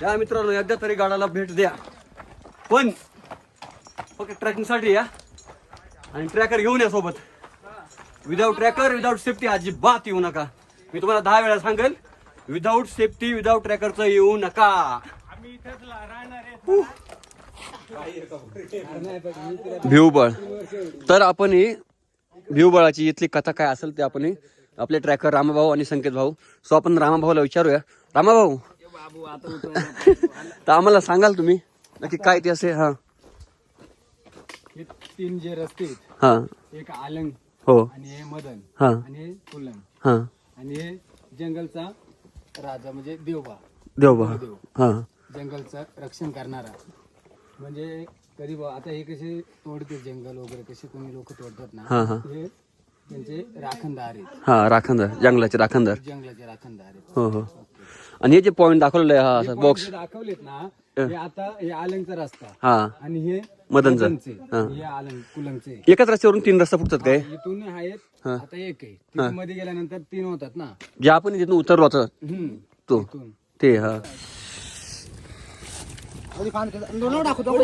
या मित्रांनो एकदा तरी गाडाला भेट द्या, पण फक्त ट्रॅकिंग साठी या आणि ट्रॅकर घेऊन या सोबत. विदाउट ट्रॅकर विदाउट सेफ्टी अजिबात येऊ नका. मी तुम्हाला 10 वेळा सांगेल, विदाउट सेफ्टी विदाउट ट्रॅकरचं येऊ नका. भिवबळ. तर आपण ही भिवबळाची इथली कथा काय असेल ते आपण आपले ट्रॅकर रामाभाऊ आणि संकेत भाऊ, सो आपण रामाभाऊला विचारूया. रामाभाऊ तर आम्हाला सांगाल तुम्ही नक्की काय ते असे. हा, हे 3 जे रस्ते आहेत, हा, एक आलंग, हो, आणि हे मदन, हा, आणि कुलंग, हा, आणि हे जंगलचा राजा म्हणजे देवबा. देवबा. हा, जंगलचं रक्षण करणारा. म्हणजे कधी आता हे कसे तोडते जंगल वगैरे, कसे कोणी लोक तोडतात ना, हा, हा, हे त्यांचे राखणदार आहेत. हा, राखणदार, जंगलाचे राखणदार. जंगलाचे राखणदार आहेत. हो, हो. आणि हे जे पॉइंट दाखवलेलं आहे, हा हे बॉक्स, point जे दाखवलेत ना, हे आता हे आलंगचा रस्ता, हा, आणि हे मदनचं. मदनचे, हा. हे आलंग कुलंगचे. एकाच रस्त्यावरून 3 रस्ता फुटतात काय? इथून आहेत, हा. आता एक आहे. तिथून मध्ये गेल्यानंतर 3 होतात ना. जे आपण तिथून उतरलो होतो तो, इथून ते. हा, दाखवतो